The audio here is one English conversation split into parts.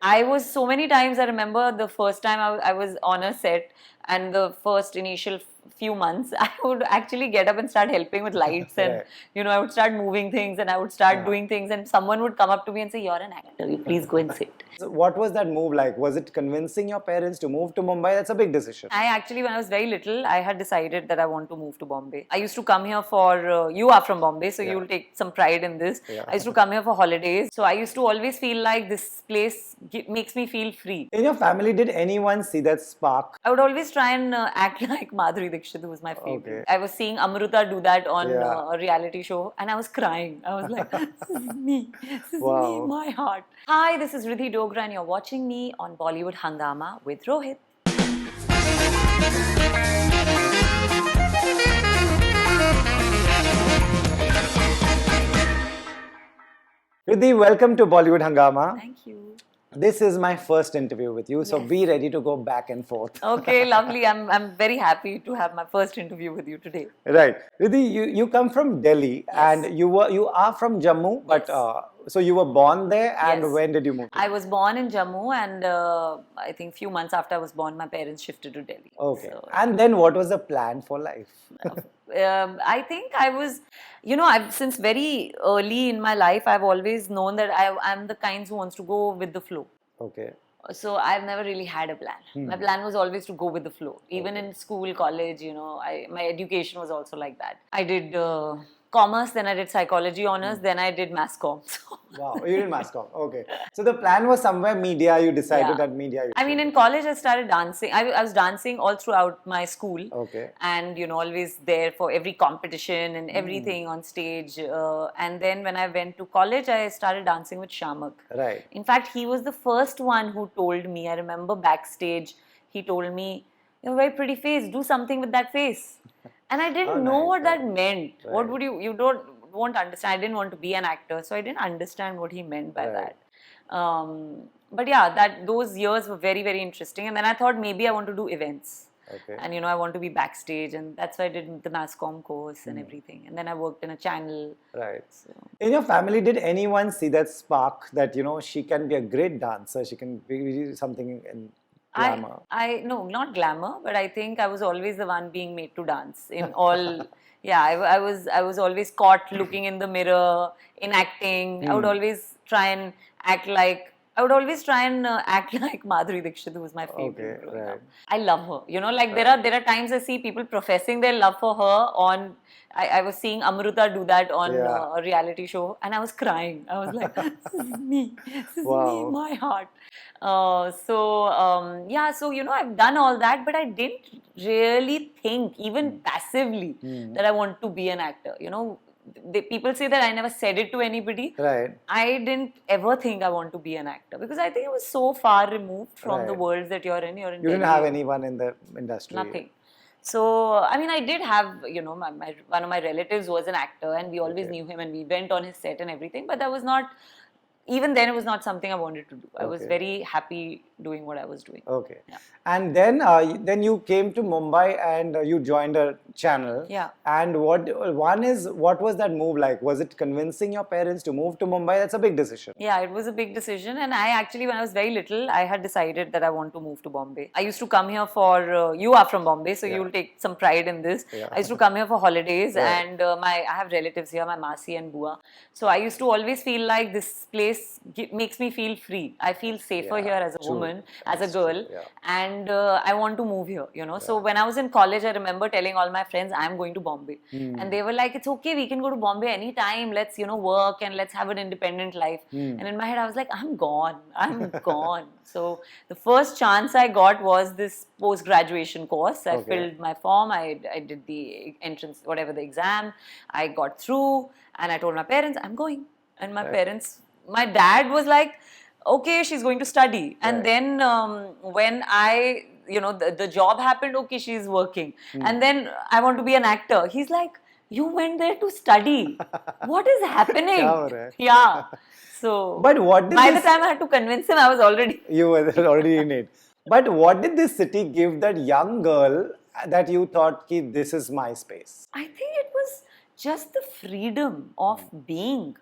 I was so many times, I remember the first time I was on a set, and the first initial few months, I would actually get up and start helping with lights and, Right. I would start moving things and I would start doing things, and someone would come up to me and say, "You're an actor, you please go and sit." So what was that move like? Was it convincing your parents to move to Mumbai? That's a big decision. I actually, when I was very little, I had decided that I want to move to Bombay. I used to come here for, you are from Bombay, so you'll take some pride in this. Yeah. I used to come here for holidays. So I used to always feel like this place makes me feel free. In your family, did anyone see that spark? I would always try and act like Madhuri Dixit, who was my favorite. Okay. I was seeing Amruta do that on Yeah. a reality show, and I was crying. I was like, "This is me. This is me, Wow. my heart." Hi, this is Ridhi Dogra, and you're watching me on Bollywood Hungama with Rohit. Ridhi, welcome to Bollywood Hungama. Thank you. This is my first interview with you, so Yes. be ready to go back and forth. Okay, lovely. I'm very happy to have my first interview with you today. Right. Riddhi, you come from Delhi and you are from Jammu, but Yes. So you were born there, and Yes. when did you move? I was born in Jammu, and I think few months after I was born, my parents shifted to Delhi. Okay. So, And then what was the plan for life? I think I was, I've since very early in my life, I've always known that I'm the kind who wants to go with the flow. Okay. So I've never really had a plan. My plan was always to go with the flow. Even in school, college, my education was also like that. I did commerce, then I did psychology honors, then I did mass comm. Wow, you did mass comm. Okay. So the plan was somewhere media, you decided Yeah. that media. I mean, in college, I started dancing. I was dancing all throughout my school. Okay. And, always there for every competition and everything on stage. And then when I went to college, I started dancing with Shamak. Right. In fact, he was the first one who told me, I remember backstage, he told me, "You have a very pretty face, do something with that face." And I didn't know nice, what right. that meant. Right. What would you won't understand. I didn't want to be an actor, so I didn't understand what he meant by Right. that. But yeah, those years were very, very interesting. And then I thought maybe I want to do events. Okay. And I want to be backstage, and that's why I did the mass comm course and everything. And then I worked in a channel. Right. So. In your family, did anyone see that spark that, she can be a great dancer, she can be something in glamour? No, not glamour, but I think I was always the one being made to dance in all. Yeah, I was always caught looking in the mirror, in acting. I would always try and act like. act like Madhuri Dixit, who was my favorite. Okay, right. I love her. There are times I see people professing their love for her on. I was seeing Amruta do that on Yeah. a reality show, and I was crying. I was like, "This is me. This is me, Wow. my heart." So I've done all that, but I didn't really think, even passively, that I want to be an actor. People say that I never said it to anybody. Right. I didn't ever think I want to be an actor, because I think it was so far removed from the Right. world that you're in. You're in You didn't Delhi. have anyone in the industry. Nothing. So, I mean, I did have, one of my relatives was an actor, and we always knew him, and we went on his set and everything, but that was not, even then, it was not something I wanted to do. I was Okay. very happy doing what I was doing. Okay. Yeah. And then you came to Mumbai and you joined a channel. Yeah. And what was that move like? Was it convincing your parents to move to Mumbai? That's a big decision. Yeah, it was a big decision, and I actually, when I was very little, I had decided that I want to move to Bombay. I used to come here for, you are from Bombay, so you'll take some pride in this. Yeah. I used to come here for holidays, Right. and I have relatives here, my Masi and Bua. So I used to always feel like this place makes me feel free. I feel safer Yeah, here as a true. woman, as a girl, Yeah. and I want to move here. So when I was in college, I remember telling all my friends, I'm going to Bombay, and they were like, "It's okay, we can go to Bombay anytime. Let's work and let's have an independent life." And in my head, I was like, I'm gone. So the first chance I got was this post-graduation course. I Okay. filled my form. I did the entrance, whatever the exam. I got through, and I told my parents, I'm going. And my dad was like, okay, she's going to study. And Right. then when the job happened, okay, she's working. And then I want to be an actor. He's like, you went there to study. What is happening? Kya ho raha hai? Yeah. So But what did by the this- time I had to convince him, I was already. You were already in it. But what did this city give that young girl that you thought, ki, this is my space? I think it was just the freedom of being,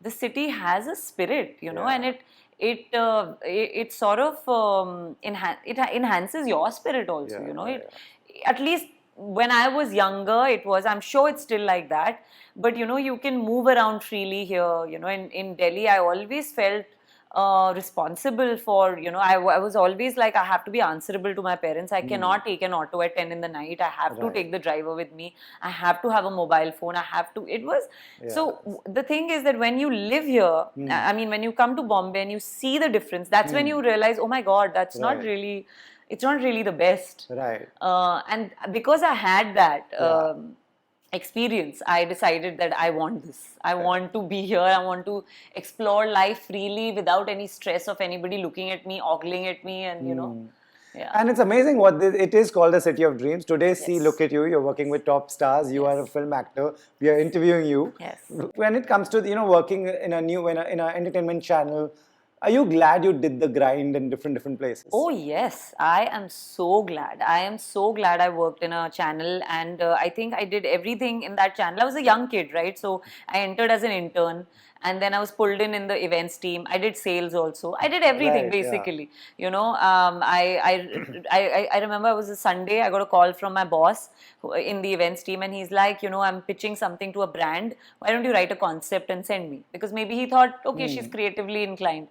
the city has a spirit, Yeah. and it sort of it enhances your spirit also. Yeah, You know, yeah, at least when I was younger, it was. I'm sure it's still like that. But you know, you can move around freely here. You know, in Delhi, I always felt responsible for, you know, I was always like, I have to be answerable to my parents. I cannot take an auto at 10 in the night. I have to Right. take the driver with me. I have to have a mobile phone. I have to, it was, so the thing is that when you live here, I mean, when you come to Bombay and you see the difference, that's when you realize, oh my God, that's not Right. really, it's not really the best. Right. And because I had that, experience, I decided that I want this. I want to be here. I want to explore life freely without any stress of anybody looking at me, ogling at me, and you know, yeah. And it's amazing what it is called the city of dreams. Today, see, Yes. look at you. You're working with top stars. You are a film actor. We are interviewing you. Yes. When it comes to, you know, working in a new in an entertainment channel, are you glad you did the grind in different places? Oh yes, I am so glad. I am so glad I worked in a channel, and I think I did everything in that channel. I was a young kid, right? So I entered as an intern, and then I was pulled in the events team. I did sales also. I did everything Right, yeah. basically. You know, I remember it was a Sunday. I got a call from my boss in the events team, and he's like, you know, I'm pitching something to a brand. Why don't you write a concept and send me? Because maybe he thought, okay, she's creatively inclined.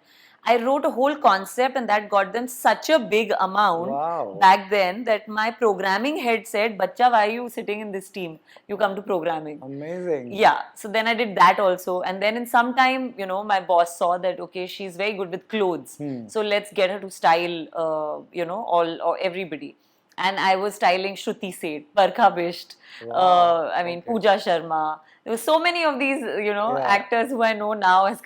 I wrote a whole concept, and that got them such a big amount Wow. back then that my programming head said, "Bachcha, why are you sitting in this team? You come to programming." Amazing. Yeah, so then I did that also, and then in some time, you know, my boss saw that, okay, she's very good with clothes, so let's get her to style, you know, or everybody. And I was styling Shruti Seth, Barkha Bisht, I mean, Pooja Sharma. There were so many of these, you know, actors who I know now as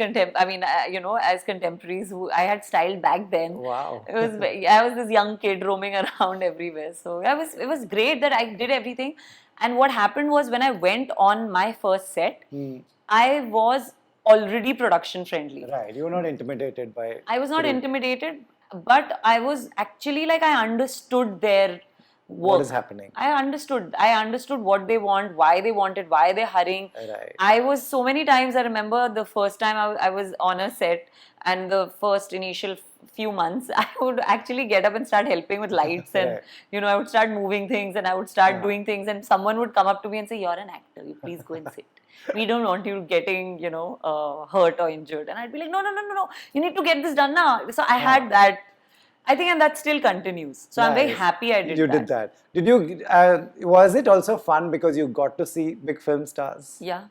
you know, as contemporaries who I had styled back then. Wow. I was this young kid roaming around everywhere. So it was great that I did everything. And what happened was when I went on my first set, I was already production friendly. Right. You were not intimidated by. I was not intimidated, but I was actually like, I understood their work. What is happening? I understood what they want, why they want it, why they're hurrying. Right. I was so many times, I remember the first time I was on a set, and the first initial few months, I would actually get up and start helping with lights, and you know, I would start moving things, and I would start doing things, and someone would come up to me and say, "You're an actor, you please go and sit. We don't want you getting, you know, hurt or injured." And I'd be like, no, you need to get this done now. So I had that, I think, and that still continues. So I'm very happy I did that. You did that. Did you, was it also fun because you got to see big film stars? Yeah.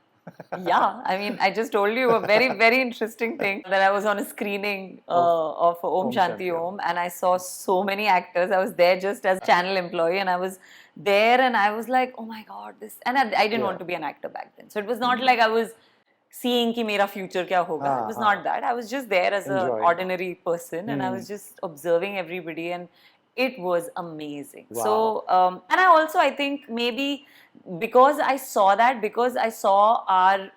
Yeah, I mean, I just told you a very, very interesting thing that I was on a screening of Om Shanti Om, and I saw so many actors. I was there just as a channel employee, and I was there, and I was like, oh my God, this. And I didn't want to be an actor back then. So it was not like I was seeing ki mera future kya hoga. It was not that. I was just there as an ordinary person, and I was just observing everybody, and it was amazing. Wow. So, and I think maybe because I saw that, because I saw our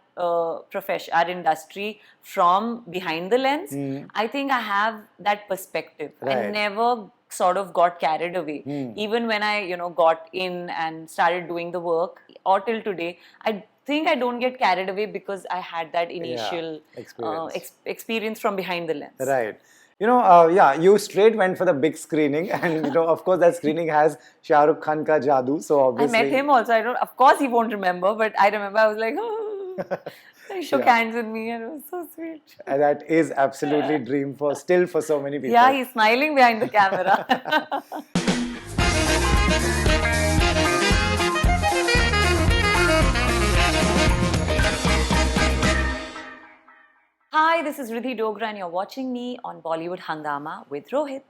profession, our industry from behind the lens, I think I have that perspective. I never sort of got carried away. Even when I, you know, got in and started doing the work, or till today, I think I don't get carried away because I had that initial experience from behind the lens. Right. You know, you straight went for the big screening, and you know, of course, that screening has Shah Rukh Khan ka jadoo. So obviously, I met him also. Of course, he won't remember, but I remember I was like, oh. He shook hands with me, and it was so sweet. And that is absolutely dream for so many people. Yeah, he's smiling behind the camera. Hi, this is Ridhi Dogra, and you're watching me on Bollywood Hungama with Rohit.